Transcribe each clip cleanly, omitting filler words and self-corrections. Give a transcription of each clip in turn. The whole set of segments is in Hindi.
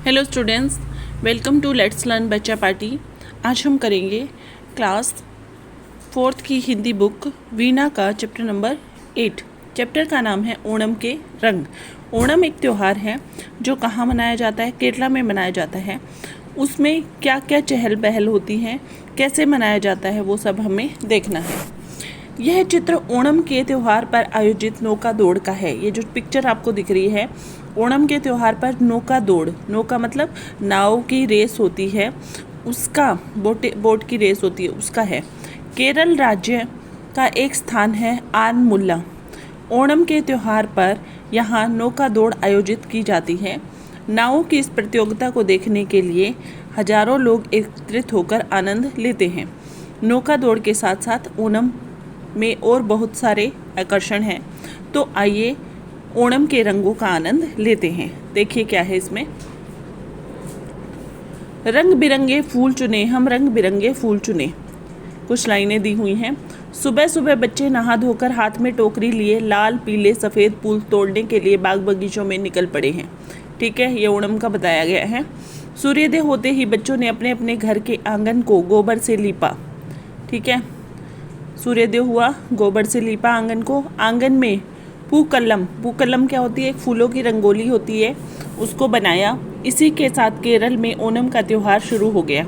Hello students, welcome to let's learn बच्चा पार्टी। आज हम करेंगे क्लास 4th की हिंदी बुक वीणा का चैप्टर नंबर 8। चैप्टर का नाम है ओणम के रंग। ओणम एक त्यौहार है जो कहाँ मनाया जाता है, केरला में मनाया जाता है। उसमें क्या क्या चहल पहल होती है, कैसे मनाया जाता है, वो सब हमें देखना है। यह चित्र ओणम के त्यौहार पर आयोजित नौका दौड़ का है। ये जो पिक्चर आपको दिख रही है, ओणम के त्यौहार पर नौका दौड़, नौका मतलब नाव की रेस होती है, उसका बोट की रेस होती है, उसका है। केरल राज्य का एक स्थान है आनमुला। ओणम के त्यौहार पर यहाँ नौका दौड़ आयोजित की जाती है। नावों की इस प्रतियोगिता को देखने के लिए हजारों लोग एकत्रित होकर आनंद लेते हैं। नौका दौड़ के साथ साथ ओणम में और बहुत सारे आकर्षण हैं, तो आइए ओणम के रंगों का आनंद लेते हैं। देखिए क्या है इसमें। रंग बिरंगे फूल चुने, हम रंग बिरंगे फूल चुने, कुछ लाइनें दी हुई हैं। सुबह सुबह बच्चे नहा धोकर हाथ में टोकरी लिए लाल पीले सफ़ेद फूल तोड़ने के लिए बाग बगीचों में निकल पड़े हैं। ठीक है, ये ओणम का बताया गया है। सूर्योदय होते ही बच्चों ने अपने अपने घर के आंगन को गोबर से लीपा। ठीक है, सूर्योदय हुआ, गोबर से लीपा आंगन को। आंगन में पूकल्लम क्या होती है, एक फूलों की रंगोली होती है, उसको बनाया। इसी के साथ केरल में ओणम का त्यौहार शुरू हो गया।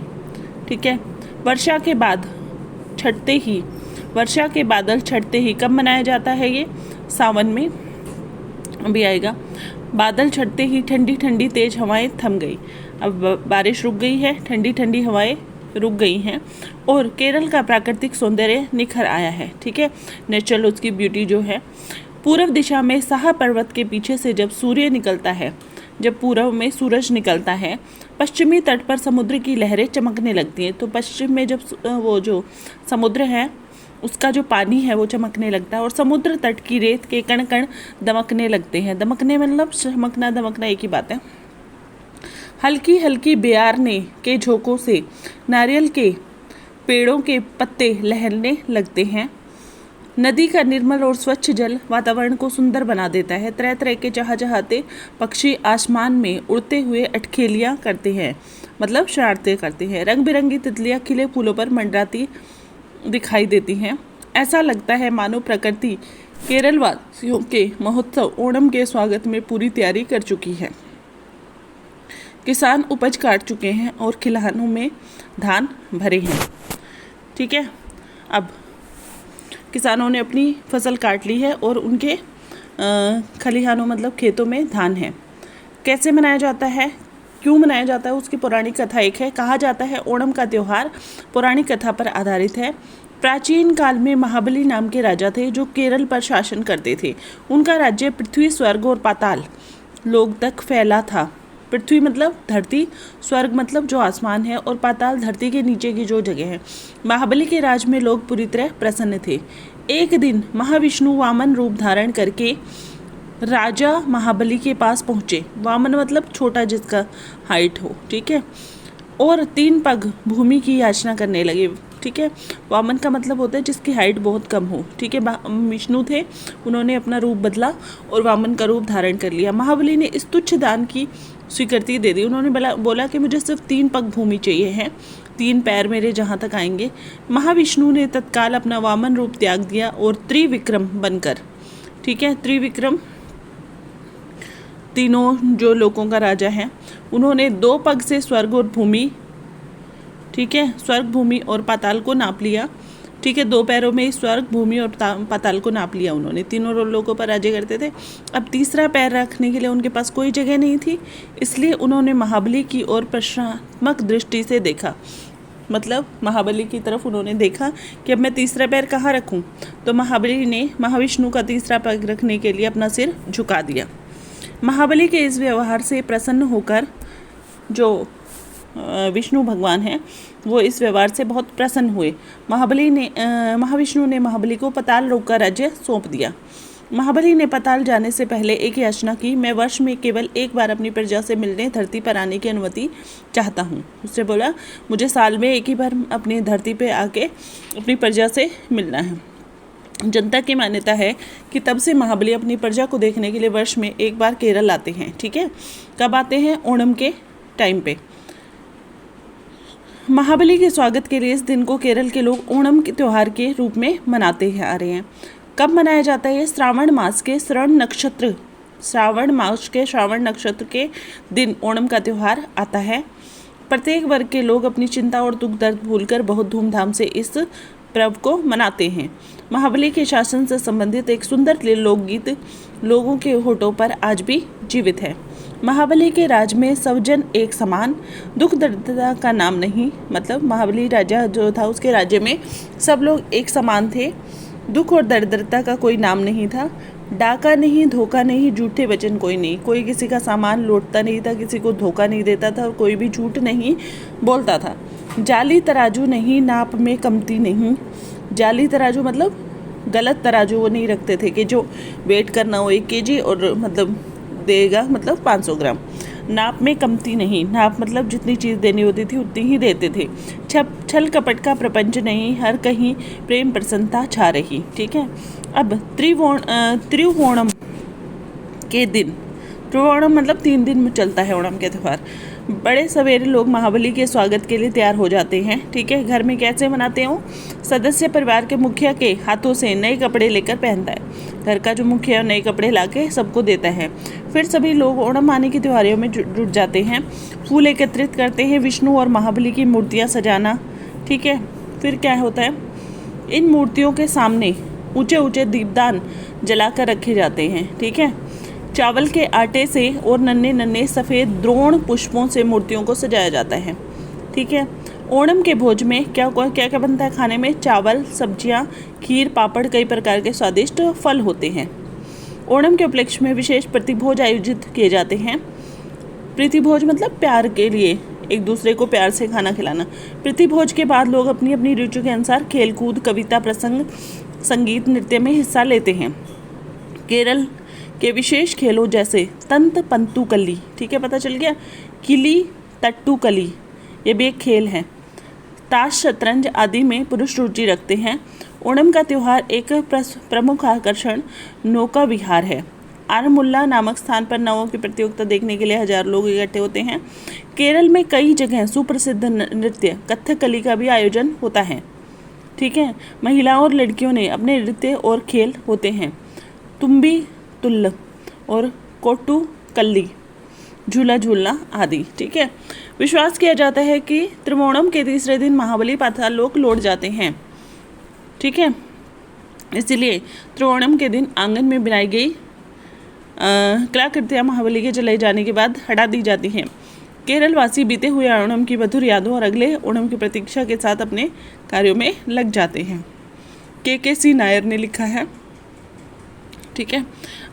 ठीक है, वर्षा के बादल छटते ही कब मनाया जाता है ये? सावन में अभी आएगा। बादल छटते ही ठंडी ठंडी तेज हवाएं थम गई। अब बारिश रुक गई है, ठंडी ठंडी हवाएं रुक गई हैं और केरल का प्राकृतिक सौंदर्य निखर आया है। ठीक है, नेचुरल उसकी ब्यूटी जो है। पूर्व दिशा में साहा पर्वत के पीछे से जब पूर्व में सूरज निकलता है, पश्चिमी तट पर समुद्र की लहरें चमकने लगती हैं। तो पश्चिम में जब वो जो समुद्र है उसका जो पानी है वो चमकने लगता है और समुद्र तट की रेत के कण कण दमकने लगते हैं। दमकने मतलब चमकना दमकना एक ही बात है। हल्की हल्की बेयारने के झोंकों से नारियल के पेड़ों के पत्ते लहरने लगते हैं। नदी का निर्मल और स्वच्छ जल वातावरण को सुंदर बना देता है। तरह तरह के चहचहाते पक्षी आसमान में उड़ते हुए अटखेलियाँ करते हैं, मतलब शरारतें करते हैं। रंग बिरंगी तितलियाँ खिले फूलों पर मंडराती दिखाई देती हैं। ऐसा लगता है मानो प्रकृति केरल वासियों के महोत्सव ओणम के स्वागत में पूरी तैयारी कर चुकी है। किसान उपज काट चुके हैं और खलिहानों में धान भरे हैं। ठीक है, अब किसानों ने अपनी फसल काट ली है और उनके खलिहानों मतलब खेतों में धान है। कैसे मनाया जाता है, क्यों मनाया जाता है, उसकी पौराणिक कथा एक है। कहा जाता है ओणम का त्यौहार पौराणिक कथा पर आधारित है। प्राचीन काल में महाबली नाम के राजा थे जो केरल पर शासन करते थे। उनका राज्य पृथ्वी, स्वर्ग और पाताल लोक तक फैला था। पृथ्वी मतलब धरती, स्वर्ग मतलब जो आसमान है, और पाताल धरती के नीचे की जो जगह है। महाबली के राज में लोग पूरी तरह प्रसन्न थे। एक दिन महाविष्णु वामन रूप धारण करके राजा महाबली के पास पहुँचे। वामन मतलब छोटा, जिसका हाइट हो। ठीक है, और 3 पग भूमि की याचना करने लगे। ठीक है, वामन का मतलब होता है जिसकी हाइट बहुत कम हो। ठीक है, विष्णु थे, उन्होंने अपना रूप बदला और वामन का रूप धारण कर लिया। महाबली ने इस तुच्छ दान की स्वीकृति दे दी। उन्होंने बोला कि मुझे सिर्फ 3 पग भूमि चाहिए है, 3 पैर मेरे जहाँ तक आएंगे। महाविष्णु ने तत्काल अपना वामन रूप त्याग दिया और त्रिविक्रम बनकर, ठीक है, त्रिविक्रम तीनों जो लोगों का राजा है, उन्होंने 2 पग से स्वर्ग और भूमि, ठीक है, स्वर्ग भूमि और पाताल को नाप लिया। ठीक है, 2 पैरों में स्वर्ग भूमि और पाताल को नाप लिया उन्होंने। तीनों लोगों पर राज्य करते थे। अब तीसरा पैर रखने के लिए उनके पास कोई जगह नहीं थी, इसलिए उन्होंने महाबली की ओर प्रश्नात्मक दृष्टि से देखा। मतलब महाबली की तरफ उन्होंने देखा कि अब मैं तीसरा पैर कहाँ रखूँ। तो महाबली ने महाविष्णु का तीसरा पैर रखने के लिए अपना सिर झुका दिया। महाबली के इस व्यवहार से प्रसन्न होकर जो विष्णु भगवान हैं वो इस व्यवहार से बहुत प्रसन्न हुए। महाविष्णु ने महाबली को पाताल लोक का राज्य सौंप दिया। महाबली ने पाताल जाने से पहले एक याचना की, मैं वर्ष में केवल एक बार अपनी प्रजा से मिलने धरती पर आने की अनुमति चाहता हूँ। उससे बोला मुझे साल में एक ही बार अपनी धरती पर आके अपनी प्रजा से मिलना है। जनता की मान्यता है कि तब से महाबली अपनी प्रजा को देखने के लिए वर्ष में एक बार केरल आते हैं। ठीक है, कब आते हैं? ओणम के टाइम पे। महाबली के स्वागत के लिए इस दिन को केरल के लोग ओणम के त्यौहार के रूप में मनाते आ रहे हैं। कब मनाया जाता है? श्रावण मास के श्रावण नक्षत्र के दिन ओणम का त्यौहार आता है। प्रत्येक वर्ग के लोग अपनी चिंता और दुख दर्द भूलकर बहुत धूमधाम से इस पर्व को मनाते हैं। महाबली के शासन से संबंधित एक सुंदर लोकगीत लोगों के होठों पर आज भी जीवित है। महाबली के राज में सब जन एक समान, दुख दरिद्रता का नाम नहीं। मतलब महाबली राजा जो था उसके राज्य में सब लोग एक समान थे, दुख और दरिद्रता का कोई नाम नहीं था। डाका नहीं, धोखा नहीं, झूठे वचन कोई नहीं। कोई किसी का सामान लूटता नहीं था, किसी को धोखा नहीं देता था और कोई भी झूठ नहीं बोलता था। जाली तराजू नहीं, नाप में कमती नहीं। जाली तराजू मतलब गलत तराजू वो नहीं रखते थे कि जो वेट करना हो 1 kg और मतलब देगा मतलब 500 ग्राम। नाप में कमती नहीं, नाप मतलब जितनी चीज़ देनी होती थी उतनी ही देते थे। छल कपट का प्रपंच नहीं, हर कहीं प्रेम प्रसन्नता छा रही। ठीक है। अब त्रिवोणम के दिन, त्रिवोणम मतलब 3 दिन में चलता है ओणम के त्यौहार। बड़े सवेरे लोग महाबली के स्वागत के लिए तैयार हो जाते हैं। ठीक है। घर में कैसे मनाते हो? सदस्य परिवार के मुखिया के हाथों से नए कपड़े लेकर पहनता है। घर का जो मुखिया नए कपड़े लाके सबको देता है। फिर सभी लोग ओणम आने की त्योहारों में जुट जाते हैं। फूल एकत्रित करते हैं, विष्णु और महाबली की मूर्तियाँ सजाना। ठीक है। फिर क्या होता है? इन मूर्तियों के सामने ऊंचे ऊंचे दीपदान जलाकर रखे जाते हैं। ठीक है। चावल के आटे से और नन्हे नन्हे सफ़ेद द्रोण पुष्पों से मूर्तियों को सजाया जाता है। ठीक है। ओणम के भोज में क्या क्या बनता है खाने में? चावल, सब्जियां, खीर, पापड़, कई प्रकार के स्वादिष्ट फल होते हैं। ओणम के उपलक्ष्य में विशेष प्रतिभोज आयोजित किए जाते हैं। प्रीतिभोज मतलब प्यार के लिए, एक दूसरे को प्यार से खाना खिलाना। प्रीतिभोज के बाद लोग अपनी अपनी रुचि के अनुसार खेलकूद, कविता, प्रसंग, संगीत, नृत्य में हिस्सा लेते हैं। केरल के विशेष खेलों जैसे तंत पंतु कली, ठीक है, पता चल गया, किली तट्टू कली, ये भी एक खेल है। ताश, शतरंज आदि में पुरुष रुचि रखते हैं। ओणम का त्यौहार एक प्रमुख आकर्षण नौका विहार है। आरमुल्ला नामक स्थान पर नावों की प्रतियोगिता देखने के लिए हजारों लोग इकट्ठे होते हैं। केरल में कई जगह सुप्रसिद्ध नृत्य कथकली का भी आयोजन होता है। ठीक है। महिलाओं और लड़कियों ने अपने नृत्य और खेल होते हैं। तुम्बी तुल्ल और कोट्टू कल्ली, झूला झूलना आदि। ठीक है। विश्वास किया जाता है कि त्रिवोणम के तीसरे दिन महाबली पाताल लोक लौट जाते हैं। ठीक है। इसलिए त्रिवोणम के दिन आंगन में बनाई गई कलाकृतियाँ महाबली के चले जाने के बाद हटा दी जाती हैं। केरल वासी बीते हुए ओणम की मधुर यादों और अगले ओणम की प्रतीक्षा के साथ अपने कार्यों में लग जाते हैं। के.सी. नायर ने लिखा है। ठीक है।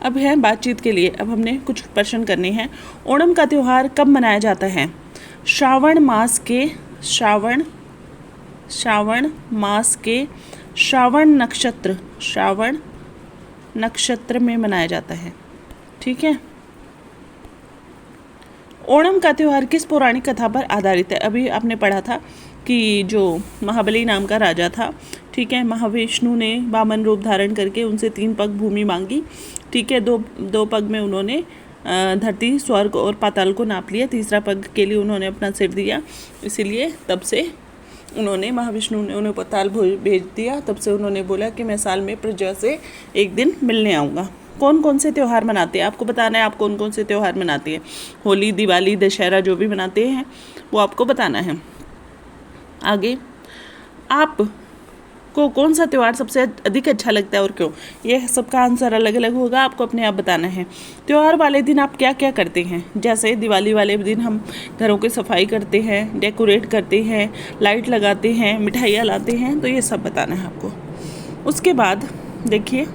अब है बातचीत के लिए, अब हमने कुछ प्रश्न करने हैं। ओणम का त्यौहार कब मनाया जाता है? श्रावण मास के श्रावण नक्षत्र में मनाया जाता है। ठीक है। ओणम का त्यौहार किस पौराणिक कथा पर आधारित है? अभी आपने पढ़ा था कि जो महाबली नाम का राजा था, ठीक है, महाविष्णु ने वामन रूप धारण करके उनसे 3 पग भूमि मांगी। ठीक है। दो पग में उन्होंने धरती, स्वर्ग और पाताल को नाप लिया। तीसरा पग के लिए उन्होंने अपना सिर दिया। इसीलिए तब से उन्होंने, महाविष्णु ने उन्हें पाताल भेज दिया। तब से उन्होंने बोला कि मैं साल में प्रजा से एक दिन मिलने आऊँगा। कौन कौन से त्यौहार मनाते हैं आपको बताना है। आप कौन कौन से त्यौहार मनाते हैं? होली, दिवाली, दशहरा, जो भी मनाते हैं वो आपको बताना है। आगे, आप को कौन सा त्यौहार सबसे अधिक अच्छा लगता है और क्यों? ये सबका आंसर अलग अलग होगा, आपको अपने आप बताना है। त्यौहार वाले दिन आप क्या क्या करते हैं? जैसे दिवाली वाले दिन हम घरों की सफाई करते हैं, डेकोरेट करते हैं, लाइट लगाते हैं, मिठाइयाँ लाते हैं, तो ये सब बताना है आपको। उसके बाद देखिए,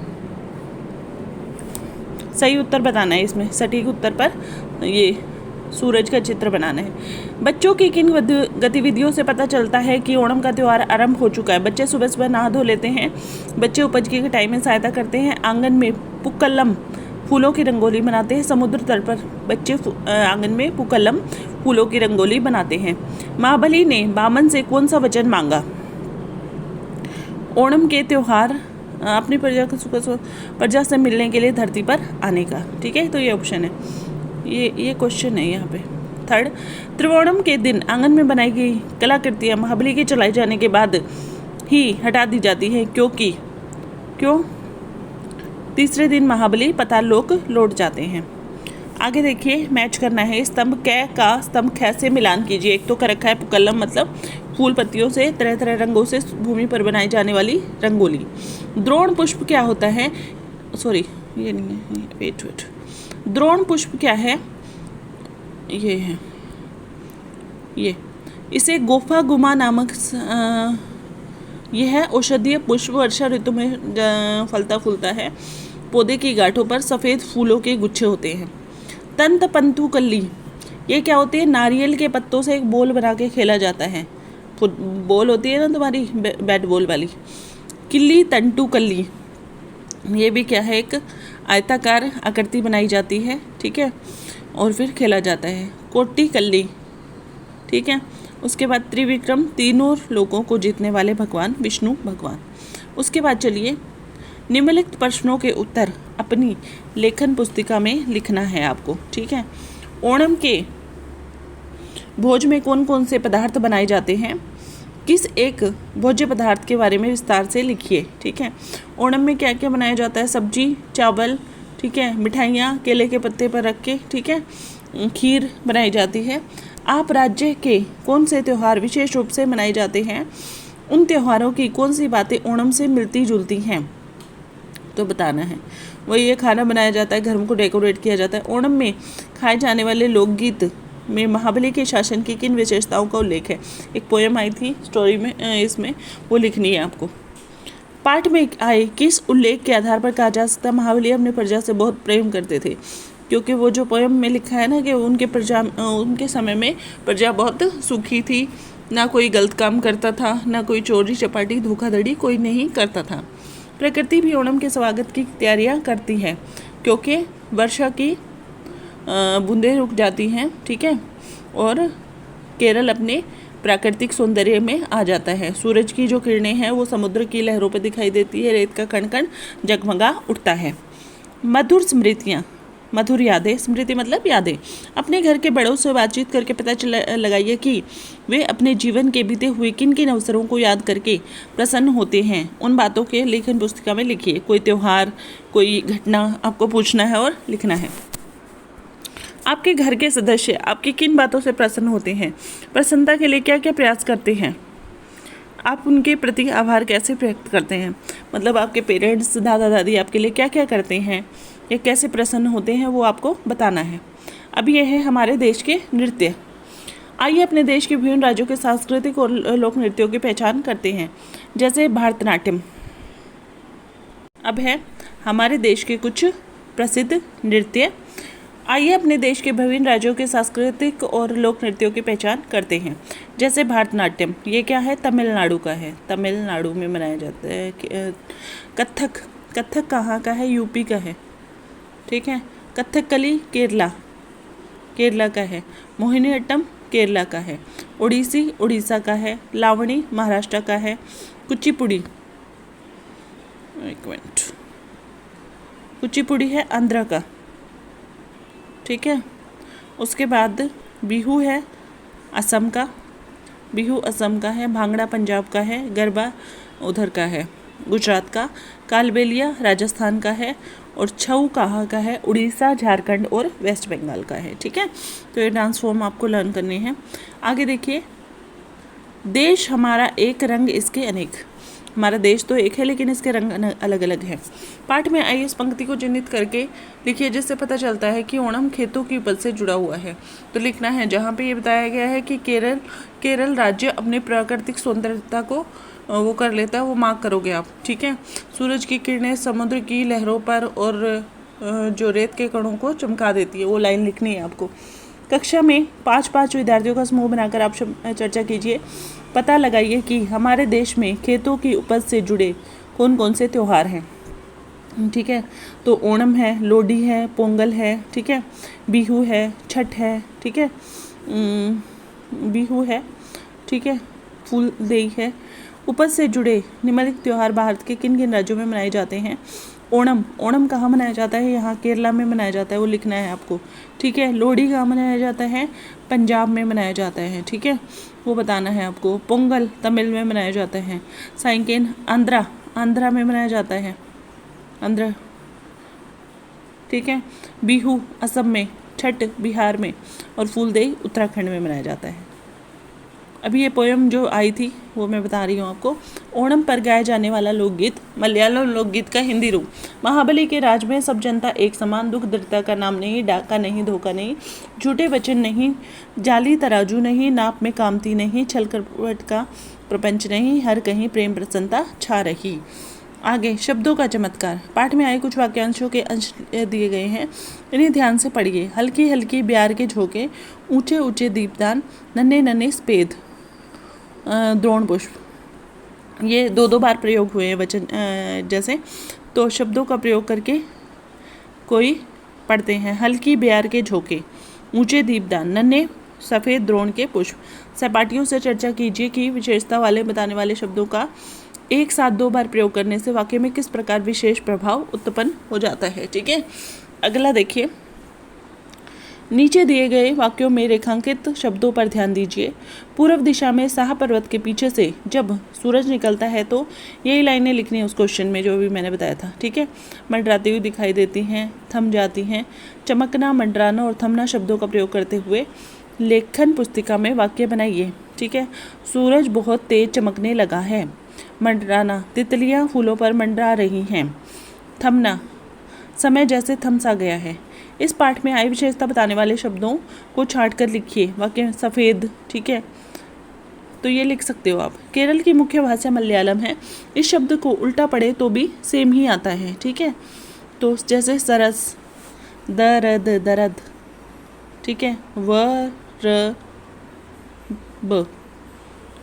सही उत्तर बताना है इसमें, सटीक उत्तर पर ये सूरज का चित्र बनाना है। बच्चों की किन गतिविधियों से पता चलता है कि ओणम का त्यौहार आरंभ हो चुका है? बच्चे सुबह सुबह नहा धो लेते हैं। बच्चे उपज की कटाई में सहायता करते हैं। आंगन में पुक्कलम फूलों की रंगोली बनाते हैं। समुद्र तट पर बच्चे आंगन में पुक्कलम फूलों की रंगोली बनाते हैं। महाबली ने वामन से कौन सा वचन मांगा? ओणम के त्यौहार अपनी प्रजा से मिलने के लिए धरती पर आने का। ठीक है। तो ये ऑप्शन है, ये क्वेश्चन है यहाँ पे। थर्ड, त्रिवोणम के दिन आंगन में बनाई गई कलाकृतियाँ महाबली के चलाए जाने के बाद ही हटा दी जाती है, क्यों? तीसरे दिन महाबली पाताल लोक लौट जाते हैं। आगे देखिए, मैच करना है। स्तंभ कै का स्तंभ ख से मिलान कीजिए। एक तो कर रखा है पुक्कलम, मतलब फूल पत्तियों से तरह तरह रंगों से भूमि पर बनाई जाने वाली रंगोली। द्रोण पुष्प क्या होता है? सॉरी, ये नहीं है, वेट। द्रोण पुष्प क्या है? ये है, ये इसे गोफा गुमा नामक यह है औषधीय पुष्प, वर्षा ऋतु में फलता फूलता है। पौधे की गांठों पर सफ़ेद फूलों के गुच्छे होते हैं। तंत पंतु कल्ली, ये क्या होती है? नारियल के पत्तों से एक बॉल बना के खेला जाता है। बॉल होती है ना तुम्हारी बैट बॉल वाली। किल्ली तंटू कल्ली, ये भी क्या है? एक आयताकार आकृति बनाई जाती है, ठीक है, और फिर खेला जाता है। कोटी कल्ली, ठीक है। उसके बाद त्रिविक्रम, तीनों लोगों को जीतने वाले भगवान विष्णु भगवान। उसके बाद चलिए, निम्नलिखित प्रश्नों के उत्तर अपनी लेखन पुस्तिका में लिखना है आपको, ठीक है। ओणम के भोज में कौन कौन से पदार्थ बनाए जाते हैं? किस एक भोज्य पदार्थ के बारे में विस्तार से लिखिए, ठीक है। ओणम में क्या क्या बनाया जाता है? सब्जी, चावल, ठीक है, मिठाइयाँ केले के पत्ते पर रख के, ठीक है, खीर बनाई जाती है। आप राज्य के कौन से त्यौहार विशेष रूप से मनाए जाते हैं? उन त्योहारों की कौन सी बातें ओणम से मिलती जुलती हैं? तो बताना है। वही ये खाना बनाया जाता है, घर को डेकोरेट किया जाता है। ओणम में खाए जाने वाले लोकगीत में महाबली के शासन की किन विशेषताओं का उल्लेख है? एक पोएम आई थी स्टोरी में, इसमें वो लिखनी है आपको। पाठ में आए किस उल्लेख के आधार पर कहा जा सकता है महाबली अपने प्रजा से बहुत प्रेम करते थे? क्योंकि वो जो पोएम में लिखा है ना कि उनके समय में प्रजा बहुत सुखी थी, ना कोई गलत काम करता था, ना कोई चोरी चपाटी धोखाधड़ी कोई नहीं करता था। प्रकृति भी ओणम के स्वागत की तैयारियां करती है, क्योंकि वर्षा की बूंदें रुक जाती हैं, ठीक है, और केरल अपने प्राकृतिक सौंदर्य में आ जाता है। सूरज की जो किरणें हैं वो समुद्र की लहरों पर दिखाई देती है, रेत का कण कण जगमगा उठता है। मधुर स्मृतियाँ, मधुर यादें, स्मृति मतलब यादें। अपने घर के बड़ों से बातचीत करके पता लगाइए कि वे अपने जीवन के बीते हुए किन किन अवसरों को याद करके प्रसन्न होते हैं। उन बातों के लेखन पुस्तिका में लिखिए। कोई त्यौहार, कोई घटना आपको पूछना है और लिखना है। आपके घर के सदस्य आपकी किन बातों से प्रसन्न होते हैं? प्रसन्नता के लिए क्या क्या प्रयास करते हैं? आप उनके प्रति आभार कैसे व्यक्त करते हैं? मतलब आपके पेरेंट्स, दादा दादी आपके लिए क्या क्या करते हैं, ये कैसे प्रसन्न होते हैं, वो आपको बताना है। अब यह है हमारे देश के नृत्य। आइए अपने देश के विभिन्न राज्यों के सांस्कृतिक और लोक नृत्यों की पहचान करते हैं, जैसे भारतनाट्यम। अब है हमारे देश के कुछ प्रसिद्ध नृत्य। आइए अपने देश के विभिन्न राज्यों के सांस्कृतिक और लोक नृत्यों की पहचान करते हैं, जैसे भारतनाट्यम। ये क्या है? तमिलनाडु का है, तमिलनाडु में मनाया जाता है। कथक, कथक कहाँ का है? यूपी का है, ठीक है। कथकली केरला का है। मोहिनीअट्टम केरला का है। ओडिसी उड़ीसा का है। लावणी महाराष्ट्र का है। कुचिपुड़ी, एक मिनट, कुचिपुड़ी है आंध्र का, ठीक है। उसके बाद बिहू है असम का, बिहू असम का है। भांगड़ा पंजाब का है। गरबा उधर का है, गुजरात का। कालबेलिया राजस्थान का है। और छऊ कहाँ का है? उड़ीसा, झारखंड और वेस्ट बंगाल का है, ठीक है। तो ये डांस फॉर्म आपको लर्न करने हैं। आगे देखिए, देश हमारा एक रंग इसके अनेक। हमारा देश तो एक है लेकिन इसके रंग अलग अलग हैं। पाठ में आई इस पंक्ति को चिन्हित करके लिखिए, जिससे पता चलता है कि ओणम खेतों की उपज से जुड़ा हुआ है। तो लिखना है जहाँ पे ये बताया गया है कि केरल राज्य अपने प्राकृतिक सौंदर्यता को वो कर लेता है, वो मार्क करोगे आप, ठीक है। सूरज की किरणें समुद्र की लहरों पर और जो रेत के कणों को चमका देती है, वो लाइन लिखनी है आपको। कक्षा में 5 विद्यार्थियों का समूह बनाकर आप चर्चा कीजिए। पता लगाइए कि हमारे देश में खेतों की उपज से जुड़े कौन कौन से त्यौहार हैं, ठीक है। तो ओणम है, लोहड़ी है, पोंगल है, ठीक है, बिहू है, छठ है, ठीक है, बिहू है, ठीक है, फूल देई है। उपज से जुड़े निम्नलिखित त्यौहार भारत के किन किन राज्यों में मनाए जाते हैं? ओणम, ओणम कहाँ मनाया जाता है? यहाँ केरला में मनाया जाता है, वो लिखना है आपको, ठीक है। लोहड़ी कहाँ मनाया जाता है? पंजाब में मनाया जाता है, ठीक है, वो बताना है आपको। पोंगल तमिल में मनाया जाता है। साइंकेन आंध्रा, आंध्रा में मनाया जाता है, आंध्रा, ठीक है। बिहू असम में, छठ बिहार में, और फूलदेई उत्तराखंड में मनाया जाता है। अभी ये पोयम जो आई थी वो मैं बता रही हूँ आपको। ओणम पर गाया जाने वाला लोकगीत मलयालम लोकगीत का हिंदी रूप। महाबली के राज में सब जनता एक समान, दुख दृढ़ता का नाम नहीं, डाका नहीं, धोखा नहीं, झूठे वचन नहीं, जाली तराजू नहीं, नाप में कामती नहीं, छल कपट का प्रपंच नहीं, हर कहीं प्रेम प्रसन्नता छा रही। आगे शब्दों का चमत्कार। पाठ में आए कुछ वाक्यांशों के अंश दिए गए हैं, इन्हें ध्यान से पढ़िए। हल्की हल्की ब्यार के झोंके, ऊंचे ऊंचे दीपदान, नन्हे नन्हे स्पेद, द्रोण पुष्प। ये दो दो बार प्रयोग हुए हैं वचन जैसे, तो शब्दों का प्रयोग करके कोई पढ़ते हैं। हल्की ब्यार के झोंके, ऊंचे दीपदान, नन्हे सफ़ेद द्रोण के पुष्प। सहपाठियों से चर्चा कीजिए कि विशेषता वाले बताने वाले शब्दों का एक साथ दो बार प्रयोग करने से वाक्य में किस प्रकार विशेष प्रभाव उत्पन्न हो जाता है, ठीक है। अगला देखिए, नीचे दिए गए वाक्यों में रेखांकित शब्दों पर ध्यान दीजिए। पूर्व दिशा में साह पर्वत के पीछे से जब सूरज निकलता है तो यही लाइनें लिखनी है उस क्वेश्चन में जो भी मैंने बताया था, ठीक है। मंडराती हुई दिखाई देती हैं, थम जाती हैं। चमकना, मंडराना और थमना शब्दों का प्रयोग करते हुए लेखन पुस्तिका में वाक्य बनाइए, ठीक है। सूरज बहुत तेज चमकने लगा है। मंडराना, तितलियां फूलों पर मंडरा रही हैं। थमना, समय जैसे थम सा गया है। इस पाठ में आई विशेषता बताने वाले शब्दों को छांट कर लिखिए। वाक्य सफ़ेद, ठीक है, तो ये लिख सकते हो आप। केरल की मुख्य भाषा मलयालम है। इस शब्द को उल्टा पढ़े तो भी सेम ही आता है, ठीक है। तो जैसे सरस, दर्द, दर्द, ठीक है, व र ब,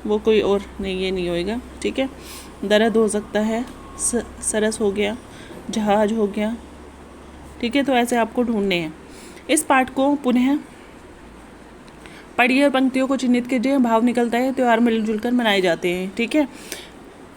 वो कोई और नहीं, ये नहीं होएगा, ठीक है। दर्द हो सकता है, सरस हो गया, जहाज हो गया, ठीक है। तो ऐसे आपको ढूंढने हैं। इस पाठ को पुनः पढ़िए और पंक्तियों को चिन्हित कीजिए। भाव निकलता है त्यौहार मिलजुल कर मनाए जाते हैं, ठीक है।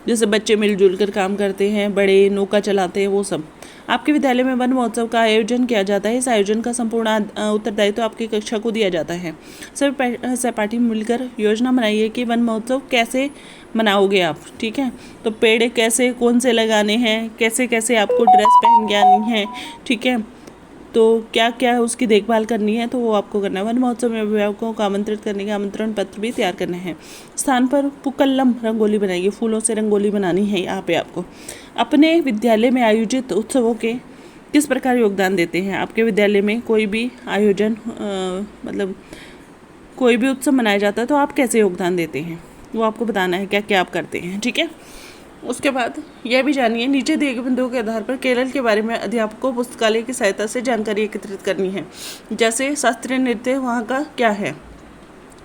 जैसे बच्चे मिलजुल कर काम करते हैं, बड़े नौका चलाते हैं, वो सब। आपके विद्यालय में वन महोत्सव का आयोजन किया जाता है। इस आयोजन का संपूर्ण उत्तरदायित्व आपकी कक्षा को दिया जाता है। सभी सहपाठी मिलकर योजना बनाइए कि वन महोत्सव कैसे मनाओगे आप, ठीक है। तो पेड़ कैसे कौन से लगाने हैं, कैसे कैसे आपको ड्रेस पहन के आनी है, ठीक है, तो क्या क्या उसकी देखभाल करनी है, तो वो आपको करना है। वन महोत्सव में अभिभावकों को आमंत्रित करने का आमंत्रण पत्र भी तैयार करना है। स्थान पर पुक्कलम रंगोली बनाइए, फूलों से रंगोली बनानी है यहाँ पे आपको। अपने विद्यालय में आयोजित उत्सवों के किस प्रकार योगदान देते हैं। आपके विद्यालय में कोई भी आयोजन मतलब कोई भी उत्सव मनाया जाता है तो आप कैसे योगदान देते हैं, वो आपको बताना है, क्या क्या आप करते हैं, ठीक है। उसके बाद यह भी जानिए, नीचे दिए गए बिंदुओं के आधार पर केरल के बारे में अध्यापकों को पुस्तकालय की सहायता से जानकारी एकत्रित करनी है। जैसे शास्त्रीय नृत्य वहाँ का क्या है,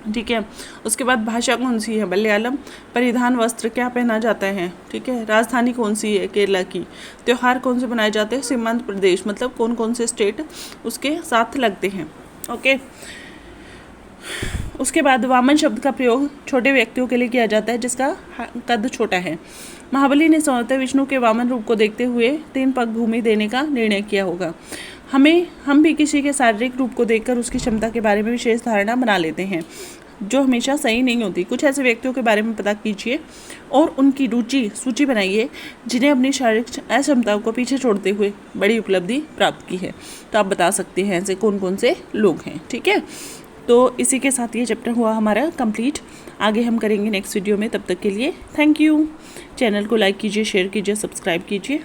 ठीक है। उसके बाद भाषा कौन सी है, मलयालम। परिधान वस्त्र क्या पहना जाता है, ठीक है। राजधानी कौन सी है, केरला की। त्यौहार कौन से मनाए जाते हैं, सीमांत प्रदेश, मतलब कौन कौन से स्टेट उसके साथ लगते हैं, ओके। उसके बाद वामन शब्द का प्रयोग छोटे व्यक्तियों के लिए किया जाता है जिसका कद छोटा है। महाबली ने संभवतः विष्णु के वामन रूप को देखते हुए 3 पग भूमि देने का निर्णय किया होगा। हम भी किसी के शारीरिक रूप को देखकर उसकी क्षमता के बारे में विशेष धारणा बना लेते हैं जो हमेशा सही नहीं होती। कुछ ऐसे व्यक्तियों के बारे में पता कीजिए और उनकी सूची बनाइए जिन्हें अपनी शारीरिक अक्षमताओं को पीछे छोड़ते हुए बड़ी उपलब्धि प्राप्त की है। तो आप बता सकते हैं ऐसे कौन कौन से लोग हैं, ठीक है। तो इसी के साथ ये चैप्टर हुआ हमारा कंप्लीट। आगे हम करेंगे नेक्स्ट वीडियो में, तब तक के लिए थैंक यू। चैनल को लाइक कीजिए, शेयर कीजिए, सब्सक्राइब कीजिए।